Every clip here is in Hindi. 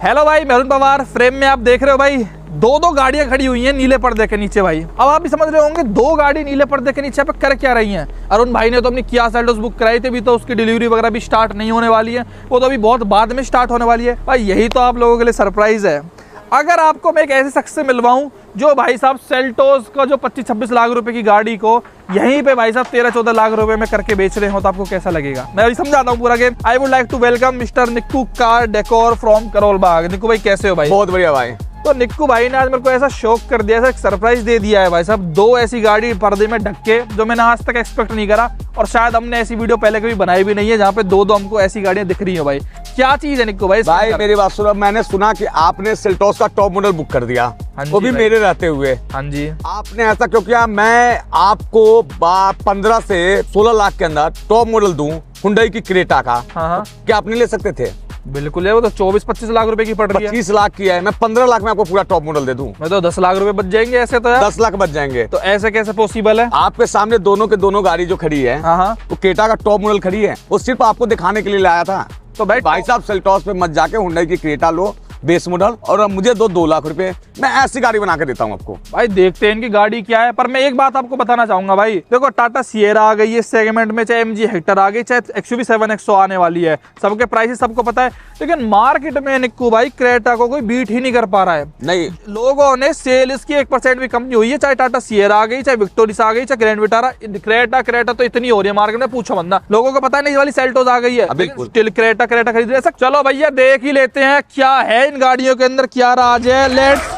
हेलो भाई, मैं अरुण पवार। फ्रेम में आप देख रहे हो भाई दो गाड़ियां खड़ी हुई हैं नीले पर्दे के नीचे भाई। अब आप भी समझ रहे होंगे दो गाड़ी नीले पर्दे के नीचे पे कर क्या रही हैं। अरुण भाई ने तो अपनी किया सेल्टोस बुक कराई थी, अभी तो उसकी डिलीवरी वगैरह भी स्टार्ट नहीं होने वाली है, वो तो अभी बहुत बाद में स्टार्ट होने वाली है भाई। यही तो आप लोगों के लिए सरप्राइज है। अगर आपको मैं एक ऐसे शख्स से मिलवाऊं जो भाई साहब सेल्टोस का जो 25-26 लाख रुपए की गाड़ी को यहीं पे भाई साहब 13-14 लाख रुपए में करके बेच रहे हो, तो आपको कैसा लगेगा? मैं अभी समझाता हूँ पूरा game. I would like to welcome mister Nikku car decor from Karol Bagh. Nikku भाई कैसे हो भाई? बहुत बढ़िया भाई। तो निक्कू भाई ने आज मेरे को ऐसा शौक कर दिया, ऐसा एक सरप्राइज दे दिया है भाई साहब। दो ऐसी गाड़ी पर्दे में ढक के जो मैंने आज तक एक्सपेक्ट नहीं करा, और शायद हमने ऐसी वीडियो पहले कभी बनाई भी नहीं है जहाँ पे दो हमको ऐसी गाड़ियां दिख रही है भाई। क्या चीज है निक्कू भाई? भाई मेरी बात सुनो, मैंने सुना कि आपने सेल्टोस का टॉप मॉडल बुक कर दिया, वो भी मेरे रहते हुए। हाँ जी। आपने ऐसा क्यों किया? मैं आपको 15 से 16 लाख के अंदर टॉप मॉडल दूं हुंडई की क्रेटा का। हाँ। क्या आप नहीं ले सकते थे? बिल्कुल है, वो तो 24-25 लाख रुपए की पड़ रही है। 25 लाख की है, मैं 15 लाख में आपको पूरा टॉप मॉडल दे दूं। मैं तो 10 लाख रुपए बच जाएंगे ऐसे तो यार। 10 लाख बच जाएंगे। तो ऐसे कैसे पॉसिबल है? आपके सामने दोनों के दोनों गाड़ी जो खड़ी है, हाँ, वो क्रेटा का टॉप मॉडल खड़ी है, वो सिर्फ आपको दिखाने के लिए लाया था। तो भाई साहब सेल्टोस पे मत जाके हुंडई की क्रेटा लो बेस मॉडल, और अब मुझे 2 लाख रुपए, मैं ऐसी गाड़ी बना के देता हूँ आपको। भाई देखते हैं इनकी गाड़ी क्या है। पर मैं एक बात आपको बताना चाहूंगा भाई, देखो टाटा सिएरा आ गई है इस सेगमेंट में, चाहे MG हेक्टर आ गई, चाहे XUV 7X आने वाली है, सबके प्राइसेस सबको पता है। लेकिन मार्केट में निक्कू भाई क्रेटा को कोई बीट ही नहीं कर पा रहा है। नहीं, लोगों ने सेल इसकी 1% भी कम नहीं हुई है, चाहे टाटा सिएरा आ गई, चाहे विक्टोरिस आ गई, चाहे ग्रैंड विटारा। क्रेटा तो इतनी हो रही है मार्केट में, पूछो बंदा। लोगों को पता नहीं वाली सेल्टोस आ गई है, स्टिल क्रेटा खरीद रहे। चलो भैया देख ही लेते हैं क्या है इन गाड़ियों के अंदर, क्या राज है। लेट्स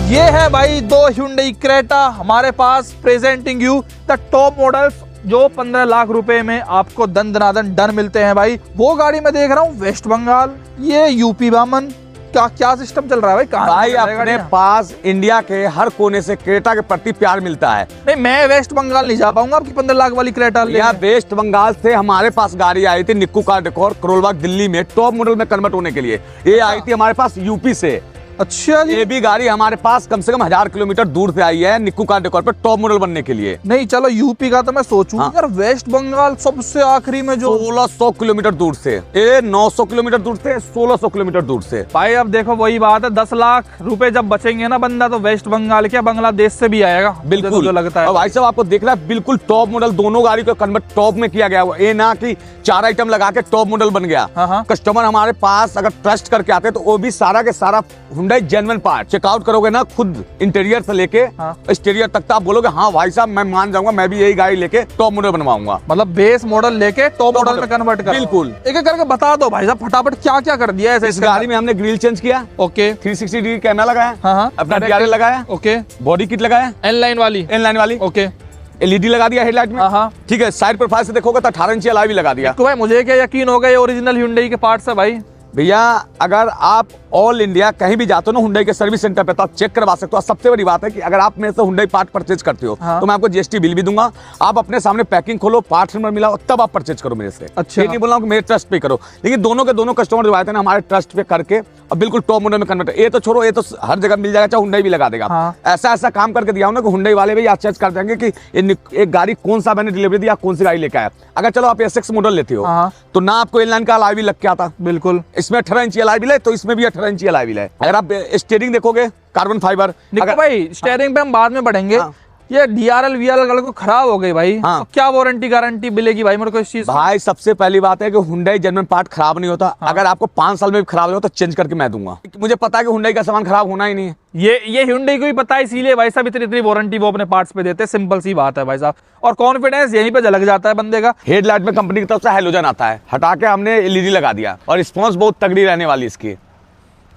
ये है भाई दो Hyundai क्रेटा हमारे पास, presenting you the top models जो 15 लाख रुपए में आपको दंदनादन डन मिलते हैं भाई। वो गाड़ी मैं देख रहा हूँ वेस्ट बंगाल, ये यूपी बामन। क्या सिस्टम चल रहा है भाई? कहाँ भाई अपने पास इंडिया के हर कोने से क्रेटा के प्रति प्यार मिलता है। नहीं, मैं वेस्ट बंगाल नहीं जा पाऊंगा आपकी 15 लाख वाली क्रेटा ले। वेस्ट बंगाल से हमारे पास गाड़ी आई थी निक्कू कार डेकोर करोल बाग दिल्ली में टॉप मॉडल में कन्वर्ट होने के लिए। ये आई थी हमारे पास यूपी से। अच्छा जी। ये भी गाड़ी हमारे पास कम से कम 1000 किलोमीटर दूर से आई है निक्कू कार डेकोर पे टॉप मॉडल बनने के लिए। नहीं चलो यूपी का तो मैं सोचूं यार, वेस्ट बंगाल सबसे आखिरी में जो 1600 किलोमीटर दूर से, ये 900 किलोमीटर दूर से, 1600 किलोमीटर दूर से। भाई अब देखो वही बात है, 10 लाख रुपए जब बचेंगे ना बंदा तो वेस्ट बंगाल क्या बांग्लादेश से भी आएगा। बिल्कुल जो लगता है भाई साहब आपको देख रहा है बिल्कुल टॉप मॉडल, दोनों गाड़ी को कन्वर्ट टॉप में किया गया। ये ना कि 4 आइटम लगा के टॉप मॉडल बन गया। हाँ। कस्टमर हमारे पास अगर ट्रस्ट करके आते तो वो भी सारा के सारा हुंडई जेन्युइन पार्ट चेकआउट करोगे ना, खुद इंटीरियर से लेके एक्सटीरियर तक, आप बोलोगे हाँ भाई साहब मैं मान जाऊंगा, मैं भी यही गाड़ी लेके टॉप मॉडल बनवाऊंगा। मतलब बेस मॉडल लेके टॉप मॉडल में कन्वर्ट कर। बिल्कुल। एक एक करके बता दो भाई साहब फटाफट क्या क्या कर दिया है। इस गाड़ी में हमने ग्रिल चेंज किया, ओके, 360 डिग्री कैमरा लगाया, हाँ, अपना DRL लगाया, ओके, बॉडी किट लगाया, एन लाइन वाली, ओके, LED लगा दिया हेडलाइट में, हाँ। ठीक है। साइड प्रोफाइल से देखोगे तो 18 इंची अलॉय भी लगा दिया। तो भाई मुझे क्या यकीन होगा ये ओरिजिनल Hyundai के पार्ट्स है भाई? भैया अगर आप ऑल इंडिया कहीं भी जाते हो ना हुंडई के सर्विस सेंटर पे तो आप चेक करवा सकते हो। सबसे बड़ी बात है कि अगर आप मेरे से हुंडई पार्ट परचेज करते हो तो मैं आपको GST बिल भी दूंगा। आप अपने सामने पैकिंग खोलो, पार्ट्स नंबर मिला तब आप परचेज करो मेरे से। अच्छा, ये नहीं बोल रहा हूं कि मेरे ट्रस्ट पे करो, लेकिन दोनों के दोनों कस्टमर जो आए थे ना हमारे ट्रस्ट पे करके अब बिल्कुल टॉप मॉडल में कन्वर्ट। ये तो छोड़ो, ये तो हर जगह मिल जाएगा, चाहे हुंडई भी लगा देगा। ऐसा काम करके दिया ना कि हुंडई वाले भी आश्चर्य कर जाएंगे कि एक गाड़ी कौन सा मैंने डिलीवरी दिया, कौन सी गाड़ी लेके आया। अगर चलो आप SX मॉडल लेते हो तो ना आपको इनलाइन का अलॉय भी लग के आता, बिल्कुल इसमें 18 इंची अलॉय भी है, तो इसमें भी 18 इंची अलॉय है। अगर आप स्टीयरिंग देखोगे कार्बन फाइबर। अगर भाई स्टीयरिंग पे हम बाद में बढ़ेंगे, ये DRL VRL को खराब हो गई भाई, तो क्या वारंटी गारंटी मिलेगी भाई मेरे को इस चीज? भाई सबसे पहली बात है कि हुंडई जेन्युइन पार्ट खराब नहीं होता। अगर आपको 5 साल में भी खराब हो तो चेंज करके मैं दूंगा। मुझे पता है कि हुंडई का सामान खराब होना ही नहीं है। ये Hyundai को भी पता है, इसीलिए भाई साहब इतनी वारंटी वो अपने पार्ट्स पे देते हैं। सिंपल सी बात है भाई साहब, और कॉन्फिडेंस यहीं पे झलक जाता है बंदे का। हेडलाइट में कंपनी की तरफ से हैलोजन आता है, हटा के हमने LED लगा दिया, और रिस्पॉन्स बहुत तगड़ी रहने वाली इसकी।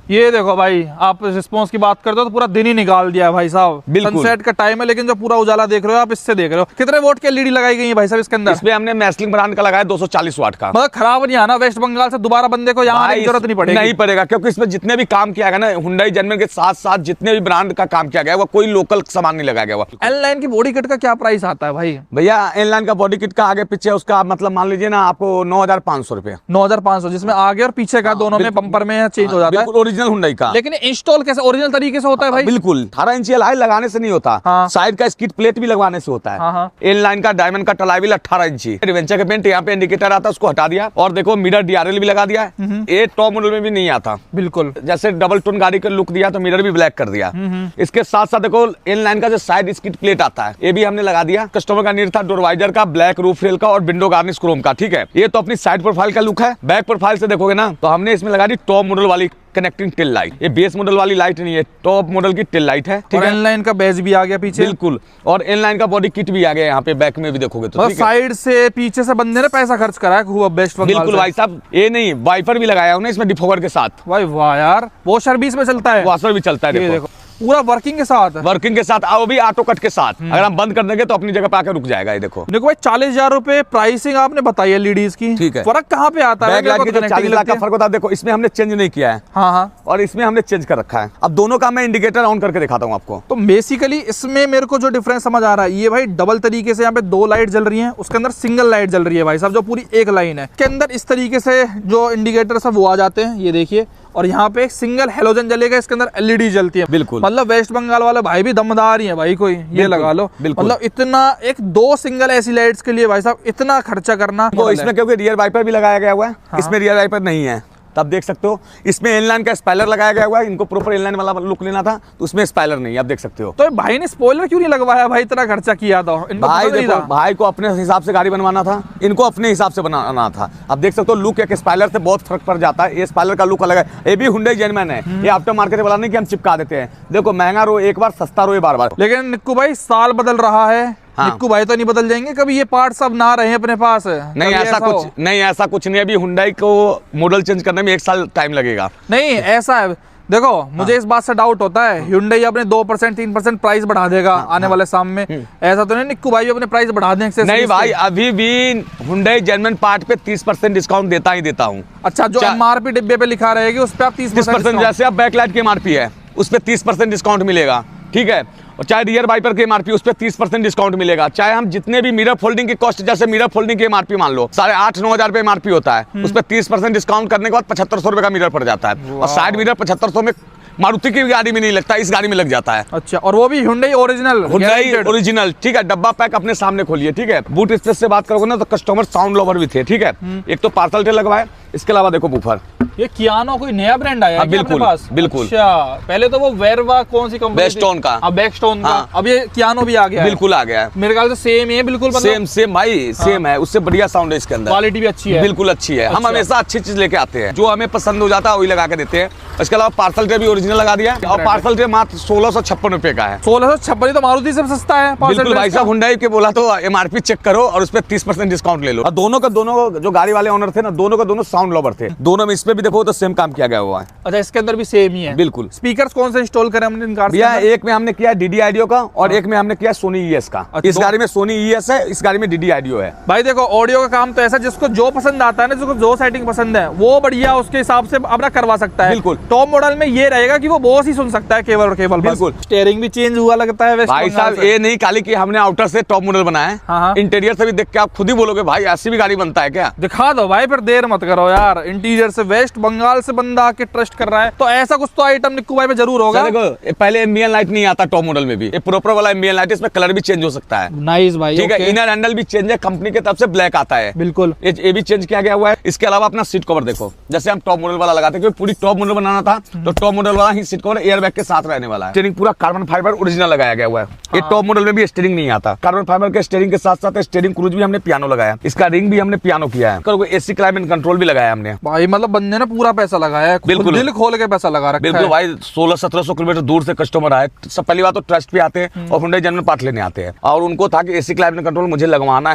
ये देखो भाई, आप रिस्पॉन्स की बात करते हो तो पूरा दिन ही निकाल दिया है भाई साहब। सनसेट का टाइम है लेकिन जो पूरा उजाला देख रहे हो आप इससे देख रहे हो। कितने वोट के LED लगाई गई है भाई साहब इसके अंदर? इसमें हमने मैस्लिंग ब्रांड का लगाया 240 वाट का। मतलब खराब नहीं आना वेस्ट बंगाल से दोबारा बंदे को यहाँ आने की जरूरत नहीं पड़ेगी। नहीं पड़ेगा, क्योंकि इसमें जितने भी काम किया गया ना हुंडई जेन्युइन के साथ साथ जितने भी ब्रांड का काम किया गया वो कोई लोकल सामान नहीं लगाया गया। एन-लाइन की बॉडी किट का क्या प्राइस आता है भाई? भैया एन-लाइन का बॉडी किट का आगे पीछे उसका मतलब मान लीजिए ना आपको 9500 रुपए। 9500, जिसमें आगे और पीछे का दोनों में बम्पर में चेंज हो जाता है। ओरिजिनल हुंडई का। लेकिन इंस्टॉल कैसे ओरिजिनल तरीके से होता है भाई? बिल्कुल 18 इंची एलॉय लगाने से नहीं होता, हाँ। साइड का स्किड प्लेट भी लगवाने से होता है। हाँ। इन लाइन का डायमंड का टलाई व्हील 18 इंची, एडवेंचर का पेंट, यहाँ पे इंडिकेटर आता है उसको हटा दिया, और देखो मिरर डीआरएल भी लगा दिया है। ये टॉप मॉडल में भी नहीं आता। बिल्कुल जैसे डबल टोन गाड़ी का लुक दिया तो मिरर भी ब्लैक कर दिया। इसके साथ साथ देखो इन लाइन का जो साइड स्किड प्लेट आता है ये भी हमने लगा दिया। कस्टमर का नीड था डोर वाइजर का, ब्लैक रूफ रेल का और विंडो गार्निश क्रोम का। ठीक है, ये तो अपनी साइड प्रोफाइल का लुक है। बैक प्रोफाइल से देखोगे ना तो हमने इसमें लगा दी टॉप मॉडल वाली कनेक्टिंग टेल लाइट। ये बेस मॉडल वाली लाइट नहीं है, टॉप मॉडल की टेल लाइट है। ठीक है, इनलाइन का बैज भी आ गया पीछे। बिल्कुल, और इनलाइन का बॉडी किट भी आ गया यहाँ पे बैक में भी देखोगे तो। ठीक है, साइड से पीछे से बंदे ने पैसा खर्च करा है खूब बेस्ट बंगाल बिल्कुल से। भाई साहब, ये नहीं वाइपर भी लगाया उन्हें इसमें डिफोगर के साथ। भाई वाह यार, वो सर्विस में चलता है, वॉशर भी चलता है। ये देखो पूरा वर्किंग के साथ। वर्किंग के साथ, वो भी ऑटो कट के साथ। अगर हम बंद कर देंगे तो अपनी जगह पे आकर रुक जाएगा। ये देखो भाई 40,000 रुपए प्राइसिंग आपने बताई है लेडीज की। ठीक है, फर्क कहाँ पे आता है? बैक लाइट के जो 40 लाख का फर्क होता है, देखो इसमें हमने चेंज नहीं किया है। हाँ, और इसमें हमने चेंज कर रखा है। अब दोनों का मैं इंडिकेटर ऑन करके दिखाता हूँ आपको। तो बेसिकली इसमें मेरे को जो डिफरेंस समझ आ रहा है, ये भाई डबल तरीके से यहाँ पे 2 लाइट जल रही हैं, उसके अंदर सिंगल लाइट जल रही है भाई साहब, जो पूरी एक लाइन है। के अंदर इस तरीके से जो इंडिकेटर सब वो आ जाते हैं, ये देखिए, और यहाँ पे एक सिंगल हेलोजन जलेगा, इसके अंदर एलईडी जलती है। बिल्कुल, मतलब वेस्ट बंगाल वाले भाई भी दमदार ही है भाई, कोई ये लगा लो। मतलब इतना एक 2 सिंगल ऐसी लाइट्स के लिए भाई साहब इतना खर्चा करना। तो इसमें क्योंकि रियर वाइपर भी लगाया गया हुआ है। हाँ। इसमें रियर वाइपर नहीं है, तब देख सकते हो। इसमें इनलाइन का स्पॉइलर लगाया गया हुआ है, इनको प्रॉपर इनलाइन वाला लुक लेना था तो उसमें स्पॉइलर नहीं है, आप देख सकते हो। तो भाई ने स्पॉइलर क्यों नहीं लगवाया भाई? इतना खर्चा किया था इनको। भाई देखो, भाई को अपने हिसाब से गाड़ी बनवाना था, इनको अपने हिसाब से बनाना था। आप देख सकते हो लुक एक स्पॉइलर से बहुत फर्क पड़ जाता है। ये स्पॉइलर का लुक अलग है, ये भी हुंडई जेन्युइन है। ये आफ्टर मार्केट वाला नहीं कि हम चिपका देते हैं। देखो महंगा रो एक बार, सस्ता रो बार बार। लेकिन निक्कू भाई साल बदल रहा है। हाँ। निक्कू भाई तो नहीं बदल जाएंगे कभी? ये पार्ट सब ना रहे अपने पास? नहीं ऐसा कुछ नहीं। अभी हुंडई को मॉडल चेंज करने में 1 साल टाइम लगेगा। नहीं ऐसा है, देखो मुझे इस बात से डाउट होता है, Hyundai अपने 2% 3% प्राइस बढ़ा देगा आने वाले साल में। ऐसा तो नहीं निक्कू भाई अपने प्राइस बढ़ा देंगे? नहीं भाई, अभी भी Hyundai जेन्युइन पार्ट पे 30% डिस्काउंट देता हूँ। अच्छा, जो MRP डिब्बे पे लिखा रहेगी उस पे आप 30%? जैसे आप बैकलाइट की MRP है उस पे 30% डिस्काउंट मिलेगा। ठीक है, और चाहे रियर वाइपर के MRP उस पे 30% डिस्काउंट मिलेगा। चाहे हम जितने भी मिरर फोल्डिंग की कॉस्ट, जैसे मिरर फोल्डिंग की MRP मान लो 8,500-9,000 रुपए MRP होता है, उस पे 30% डिस्काउंट करने के बाद 7500 रुपए का मिरर पड़ जाता है। और साइड मिरर 7500 में मारुति की गाड़ी में नहीं लगता, इस गाड़ी में लग जाता है। अच्छा, और वो भी Hyundai ओरिजिनल। ठीक है, डब्बा पैक अपने सामने खोलिए। ठीक है, बूट स्पेस से बात करोगे ना तो कस्टमर साउंड लवर भी थे। ठीक है, एक तो पार्सल ट्रे लगवाए, इसके अलावा देखो बूफर। ये कियानो कोई नया ब्रांड आया है बिल्कुल बिल्कुल। अच्छा, पहले तो वो वेरवा कौन सी कंपनी? बेस्टोन का। बेस्टोन का। अब ये कियानो भी आ गया है। बिल्कुल आ गया है, मेरे ख्याल से सेम है बिल्कुल। सेम भाई, सेम है, उससे बढ़िया साउंड है इसके अंदर, क्वालिटी भी अच्छी है। बिल्कुल अच्छी है। हम हमेशा अच्छी चीज लेके आते हैं, जो हमें पसंद हो जाता है वही लगा के देते हैं। इसके अलावा पार्सल ट्रे भी ओरिजिनल लगा दिया, और पार्सल ट्रे मात्र 1656 रुपए का है। 1656 तो मारुति से सस्ता है। बिल्कुल भाई साहब, हुंडई के बोला तो MRP चेक करो और उस पर 30% डिस्काउंट ले लो। और दोनों जो गाड़ी वाले ओनर थे ना, दोनों साउंड लवर थे। दोनों में इस पे भी देखो तो सेम काम किया गया हुआ है। अच्छा, इसके अंदर भी सेम ही है? बिल्कुल। स्पीकर्स कौन से इंस्टॉल करें हमने इन कार भैया? एक में हमने किया DD ऑडियो का और एक में हमने किया सोनी ES का। इस गाड़ी में सोनी ES है, इस गाड़ी में DD ऑडियो है। भाई देखो, ऑडियो का काम तो ऐसा जिसको जो पसंद आता है ना, जिसको जो सेटिंग पसंद है वो बढ़िया उसके हिसाब से अपना करवा सकता है। बिल्कुल। टॉप मॉडल में ये रहेगा कि वो बॉस ही सुन सकता है केवल और केवल। बिल्कुल। स्टीयरिंग भी चेंज हुआ लगता है भाई साहब, ये नहीं खाली कि हमने आउटर से टॉप मॉडल बनाया है, इंटीरियर से भी देख के आप खुद ही बोलोगे भाई ऐसी भी गाड़ी बनता है क्या? दिखा दो भाई, फिर देर मत करो यार। इंटीरियर से वेस्ट बंगाल से बंदा आके ट्रस्ट कर रहा है, तो ऐसा कुछ तो आइटम निक्कू भाई पे जरूर होगा। देखो, पहले एम्बियन लाइट नहीं आता टॉप मॉडल में भी, ये प्रॉपर वाला एम्बियन लाइट, इसमें कलर भी चेंज हो सकता है। नाइस भाई। ठीक है, इनर हैंडल भी चेंज है, कंपनी की तरफ से ब्लैक आता है। बिल्कुल, ये भी चेंज किया गया हुआ है। इसके अलावा अपना सीट कवर देखो, जैसे हम टॉप मॉडल वाला लगाते हैं, क्योंकि पूरी टॉप मॉडल बनाना था तो टॉप मॉडल वाला ही सीट कवर एयर बैग के साथ रहने वाला है। स्टीयरिंग पूरा कार्बन फाइबर ओरिजिनल लगाया गया हुआ है। ये टॉप मॉडल में भी स्टीयरिंग नहीं आता। कार्बन फाइबर के स्टीयरिंग के साथ साथ स्टीयरिंग क्रूज भी हमने पियानो लगाया, इसका रिंग भी हमने पियानो किया है, AC क्लाइमेट कंट्रोल भी लगाया हमने। भाई मतलब बंदे ने पूरा पैसा लगाया है, बिल्कुल दिल खोल के पैसा लगा रखा है। बिल्कुल भाई, 1600-1700 किलोमीटर दूर से कस्टमर आए, सब पहली बात तो ट्रस्ट पे आते हैं और हुंडई जेन्युइन पार्ट लेने आते हैं, और उनको था कि AC क्लाइमेट कंट्रोल मुझे लगवाना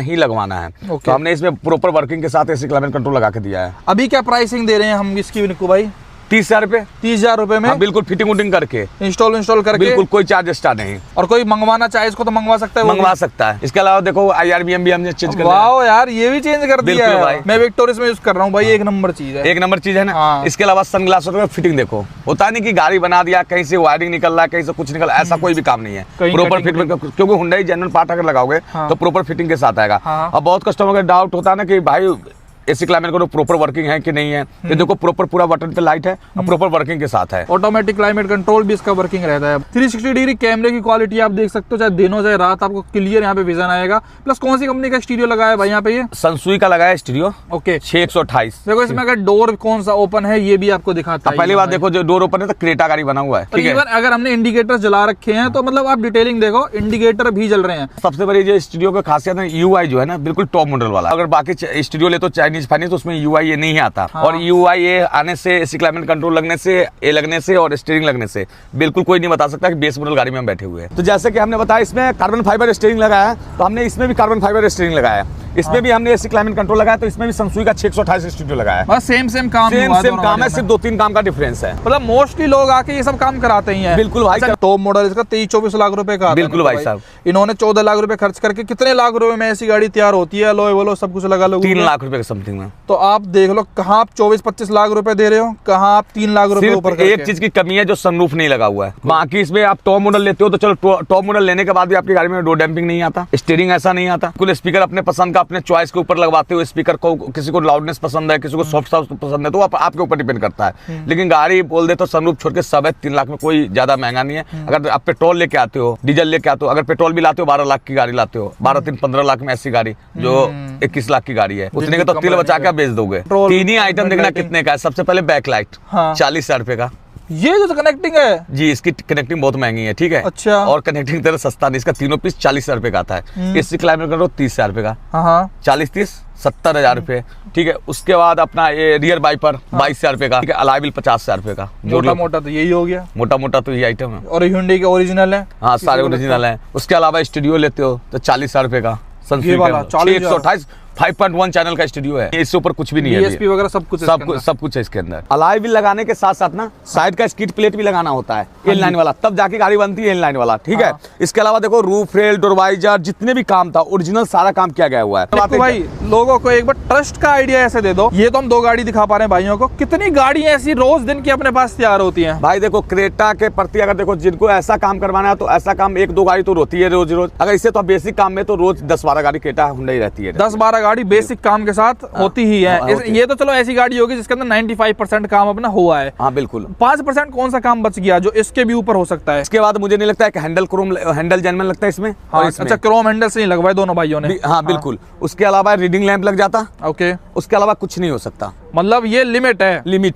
है। तो हमने इसमें प्रॉपर वर्किंग के साथ AC क्लाइमेट कंट्रोल लगा के दिया है। अभी क्या प्राइसिंग दे रहे हैं हम इसकी निक्कू भाई? 30,000 रुपए। 30,000 रुपए में? हाँ, बिल्कुल फिटिंग वुटिंग करके, इंस्टॉल करके, बिल्कुल कोई चार्ज एक्स्ट्रा नहीं। और कोई मंगवाना चाहे इसको तो मंगवा सकता है? मंगवा सकता है। इसके अलावा देखो IRBM भी हमने चेंज कर दिया। वाओ यार, ये भी चेंज कर दिया है भाई। मैं विक्टोरियस में यूज कर रहा हूँ भाई, एक नंबर चीज है। एक नंबर चीज है ना। हाँ। इसके अलावा सनग्लास में फिटिंग देखो, होता नहीं कि गाड़ी बना दिया कहीं से वायरिंग निकल रहा है, कहीं से कुछ निकल, ऐसा कोई भी काम नहीं है। प्रॉपर फिटिंग, क्योंकि हुंडई जेन्युइन पार्ट अगर लगाओगे तो प्रॉपर फिटिंग के साथ आएगा। अब बहुत कस्टमर का डाउट होता है ना कि भाई AC climate control proper working है कि नहीं है। ये देखो प्रॉपर पूरा बटन पे लाइट है और प्रॉपर वर्किंग के साथ है। ऑटोमेटिक क्लाइमेट कंट्रोल भी इसका वर्किंग रहता है। 360 डिग्री कैमरे की क्वालिटी आप देख सकते हो, चाहे दिन हो चाहे रात, आपको क्लियर यहाँ पे विजन आएगा। प्लस कौन सी कंपनी का स्टीरियो लगाया है भाई यहाँ पे? ये सनसुई का लगाया स्टीरियो। ओके, 628। देखो इसमें अगर डोर कौन सा ओपन है ये भी आपको दिखाता है। पहली बात देखो, जो डोर ओपन है तो क्रेटा गाड़ी बना हुआ है, ठीक है। अगर हमने इंडिकेटर जला रखे हैं तो मतलब आप डिटेलिंग देखो, इंडिकेटर भी जल रहे हैं। सबसे बड़ी जो स्टूडियो की खासियत है, यूआई जो है ना बिल्कुल टॉप मॉडल वाला। अगर बाकी स्टूडियो ले तो चाइनीज फाइनेंस, तो उसमें यूआई ये नहीं आता। हाँ। और यूआई ये आने से, एसी क्लाइमेट कंट्रोल लगने से, ए लगने से और स्टीयरिंग लगने से बिल्कुल कोई नहीं बता सकता कि बेस मॉडल गाड़ी में हम बैठे हुए हैं। तो जैसे कि हमने बताया इसमें कार्बन फाइबर स्टीयरिंग लगाया है, तो हमने इसमें भी कार्बन फाइबर स्टीयरिंग लगाया है। इसमें भी हमने एसी क्लाइमेट कंट्रोल लगाया, तो इसमें भी सनसुई का 628 स्टूडियो लगाया है। बस सेम काम है, सिर्फ 2-3 काम का डिफरेंस है। मतलब मोस्टली लोग आके ये सब काम कराते ही हैं। बिल्कुल भाई। टॉप मॉडल इसका 23-24 लाख रुपए का। बिल्कुल भाई साहब। इन्होंने 14 लाख रुपए खर्च करके कितने लाख रुपए में ऐसी गाड़ी तैयार होती है? लो बोलो सब कुछ लगा लो 3 लाख रुपए के समथिंग में। तो आप देख लो, कहाँ आप 24-25 लाख रुपए दे रहे हो, कहाँ आप 3 लाख रुपए ऊपर। एक चीज की कमी है, जो सनरूफ नहीं लगा हुआ है। बाकी इसमें आप टॉप मॉडल लेते हो तो चलो, टॉप मॉडल लेने के बाद भी आपकी गाड़ी में डोर डैम्पिंग नहीं आता, स्टीयरिंग ऐसा नहीं आता। कुल स्पीकर अपने पसंद का, अपने चॉइस के ऊपर लगवाते हो स्पीकर को। किसी को लाउडनेस पसंद है, किसी को सॉफ्ट साउंड पसंद है, तो आपके ऊपर डिपेंड करता है। लेकिन गाड़ी बोल दे तो सनरूफ छोड़ के सब है। 3 लाख में कोई ज्यादा महंगा नहीं है। अगर आप पेट्रोल लेके आते हो, डीजल लेके आते हो, अगर पेट्रोल भी लाते हो 12 लाख की गाड़ी लाते हो, 12-3-15 लाख में ऐसी गाड़ी जो 21 लाख की गाड़ी है, उतने के तो तेल बचा के बेच दोगे। 3 ही आइटम देखना कितने का है। सबसे पहले बैक लाइट 40,000 रुपए का। ये जो कनेक्टिंग है जी, इसकी कनेक्टिंग बहुत महंगी है, ठीक है। अच्छा। और कनेक्टिंग तेरा सस्ता नहीं, इसका तीनों पीस 40,000 रुपए का आता है। एसी क्लाइमेट कंट्रोल 30,000 रुपए का। 40-30 70,000 रुपए, ठीक है। उसके बाद अपना ये रियर वाइपर 22,000 रुपए का, ठीक है। अलाइ व्हील 50,000 रुपए का। मोटा तो यही हो गया, मोटा तो ये आइटम है। और Hyundai के ओरिजिनल है। हाँ, सारे ओरिजिनल है। उसके अलावा स्टूडियो लेते हो तो 40,000 रुपए का। 628 5.1 चैनल का स्टूडियो है। इससे ऊपर कुछ भी नहीं है। DSP वगैरह सब कुछ है इसके अंदर। अलाइ व्हील लगाने के साथ साथ ना साइड का स्किड प्लेट भी लगाना होता है, इनलाइन वाला, तब जाके गाड़ी बनती है इनलाइन वाला, ठीक है। इसके अलावा देखो रूफ रेल, डोर वाइजर, जितने भी काम था ओरिजिनल सारा काम किया गया हुआ है। तो भाई लोगों को एक बार ट्रस्ट का आइडिया ऐसे दे दो। ये तो हम 2 गाड़ी दिखा पा रहे हैं भाइयों को, कितनी गाड़ी ऐसी रोज दिन की अपने पास तैयार होती है? भाई देखो, क्रेटा के प्रति अगर देखो, जिनको ऐसा काम करवाना है तो ऐसा काम 1-2 गाड़ी तो होती है रोज। अगर इससे तो बेसिक काम में तो रोज 10-12 गाड़ी क्रेटा हुंडई रहती है। 10-12 गाड़ी बेसिक काम के साथ होती ही है। ये तो चलो ऐसी गाड़ी होगी जिसके अंदर 95% काम अपना हुआ है। हाँ बिल्कुल। 5% कौन सा काम बच गया जो इसके भी ऊपर हो सकता है? इसके बाद मुझे नहीं लगता है कि हैंडल जेन्युइन लगता है इसमें। हाँ, अच्छा, क्रोम हैंडल से नहीं लगवाए दोनों भाइयों ने? हाँ बिल्कुल। उसके अलावा रीडिंग लैंप लग जाता। ओके। उसके अलावा कुछ नहीं हो सकता, मतलब ये लिमिट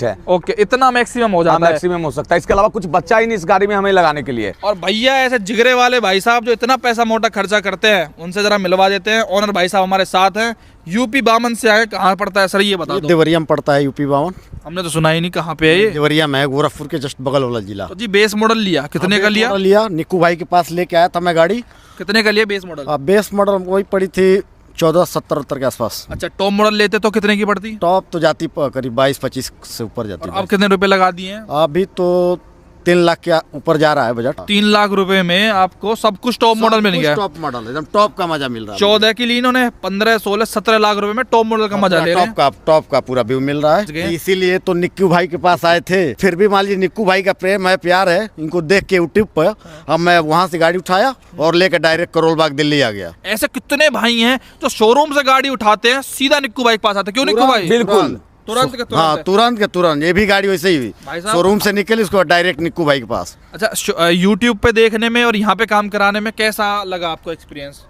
है। ओके, इतना मैक्सिमम हो जाता है। मैक्सिमम हो सकता है। इसके अलावा कुछ बचा ही नहीं इस गाड़ी में हमें लगाने के लिए। और भैया ऐसे जिगरे वाले भाई साहब जो इतना पैसा मोटा खर्चा करते हैं, उनसे जरा मिलवा देते हैं। ओनर भाई साहब हमारे साथ हैं। यूपी 52 से आए, कहाँ पड़ता है सर ये बता दो? देवरिया में पड़ता है यूपी 52। हमने तो सुना ही नहीं, कहाँ पे है ये? देवरिया में है, गोरखपुर के जस्ट बगल वाला जिला। तो जी बेस मॉडल लिया, कितने का लिया? निक्कू भाई के पास लेके आया था मैं गाड़ी। कितने का लिया बेस मॉडल? बेस मॉडल वही पड़ी थी 1470 के आसपास। अच्छा, टॉप मॉडल लेते तो कितने की पड़ती? टॉप तो जाती करीब 22-25 से ऊपर जाती। अब कितने रुपए लगा दिए हैं? अभी तो 3 लाख के ऊपर जा रहा है बजट। 3 लाख रुपए में आपको सब कुछ टॉप मॉडल मिल गया। टॉप मॉडल एकदम टॉप का मजा मिल रहा है। 14 की ली इन्होंने, 15, 16, 17 लाख रुपए में टॉप मॉडल का मजा ले रहे हैं। टॉप का पूरा व्यू मिल रहा है। इसीलिए तो निक्कू भाई के पास आए थे। फिर भी मान लीजिए निक्कू भाई का प्रेम है, प्यार है, इनको देख के यूट्यूब पर अब मैं वहाँ से गाड़ी उठाया और लेकर डायरेक्ट करोल बाग दिल्ली आ गया। ऐसे कितने भाई हैं जो शोरूम से गाड़ी उठाते हैं सीधा निक्कू भाई के पास आते हैं? क्यों निक्कू भाई? बिल्कुल तुरंत के तुरंत। हाँ, तुरंत के तुरंत। ये भी गाड़ी वैसे ही शोरूम से निकली, उसको डायरेक्ट निक्कू भाई के पास। अच्छा, यूट्यूब पे देखने में और यहाँ पे काम कराने में कैसा लगा आपको एक्सपीरियंस?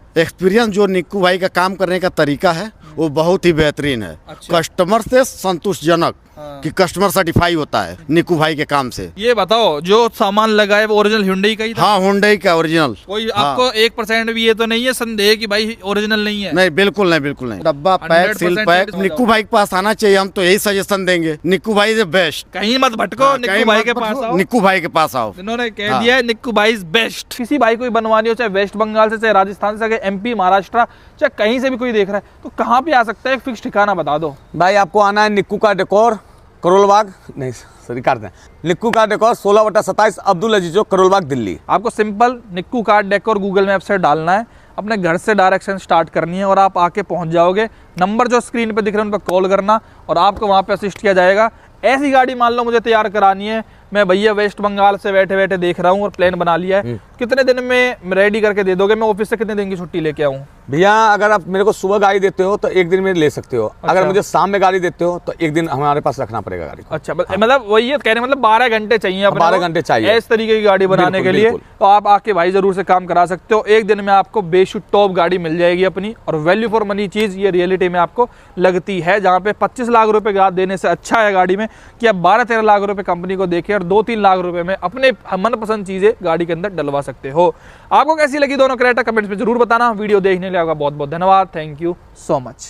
जो निक्कू भाई का काम करने का तरीका है वो बहुत ही बेहतरीन है। अच्छा। कस्टमर से संतुष्टजनक, कि कस्टमर सर्टिफाई होता है निक्कू भाई के काम से। ये बताओ, जो सामान लगा है वो ओरिजिनल Hyundai का ही था? हाँ, Hyundai का ओरिजिनल। कोई आपको 1% भी ये तो नहीं है संदेह कि भाई ओरिजिनल नहीं है? नहीं, बिल्कुल नहीं। डब्बा पैक, सील पैक। निक्कू भाई के पास आना चाहिए, हम तो यही सजेशन देंगे। निक्कू भाई इज बेस्ट। कहीं मत भटको, निक्कू भाई के पास आओ। निक्कू भाई के पास आओ। इन्होंने कह दिया है निक्कू भाई इज बेस्ट। किसी भाई को बनवानी हो, चाहे वेस्ट बंगाल से, चाहे राजस्थान से, चाहे MP, महाराष्ट्र, चाहे कहीं से भी कोई देख रहा है, तो कहाँ पे आ सकता है? एक फिक्स ठिकाना बता दो भाई। आपको आना है निक्कू का डेकोर, करोल बाग, नहीं सॉरी काट दें, निक्कू कार डेकोर 16/27 अब्दुल अजीज चौक, करोल बाग, दिल्ली। आपको सिंपल निक्कू कार डेकोर गूगल मैप से डालना है, अपने घर से डायरेक्शन स्टार्ट करनी है और आप आके पहुंच जाओगे। नंबर जो स्क्रीन पे दिख रहे हैं उन पर कॉल करना और आपको वहाँ पे असिस्ट किया जाएगा। ऐसी गाड़ी मान लो मुझे तैयार करानी है, मैं भैया वेस्ट बंगाल से बैठे बैठे देख रहा हूँ और प्लान बना लिया है, कितने दिन में रेडी करके दे दोगे? मैं ऑफिस से कितने दिन की छुट्टी लेके आऊँ? भैया अगर आप मेरे को सुबह गाड़ी देते हो तो एक दिन में ले सकते हो। अगर मुझे शाम में गाड़ी देते हो तो एक दिन हमारे पास रखना पड़ेगा गाड़ी को। अच्छा, मतलब वही है कहने मतलब 12 घंटे चाहिए अपने 12 घंटे चाहिए इस तरीके की गाड़ी बनाने के लिए। तो आप आके भाई जरूर से काम करा सकते हो। एक दिन में आपको बेशुद टॉप गाड़ी मिल जाएगी अपनी, और वैल्यू फॉर मनी चीज ये रियलिटी में आपको लगती है, जहाँ पे 25 लाख रुपए देने से अच्छा है गाड़ी में कि आप 12-13 लाख रुपए कंपनी को देके और 2-3 लाख रुपए में अपने मनपसंद चीजें गाड़ी के अंदर डलवा सकते हो। आपको कैसी लगी दोनों क्रेटा कमेंट्स में जरूर बताना। वीडियो देखने के लिए आपका बहुत बहुत धन्यवाद। Thank you so much.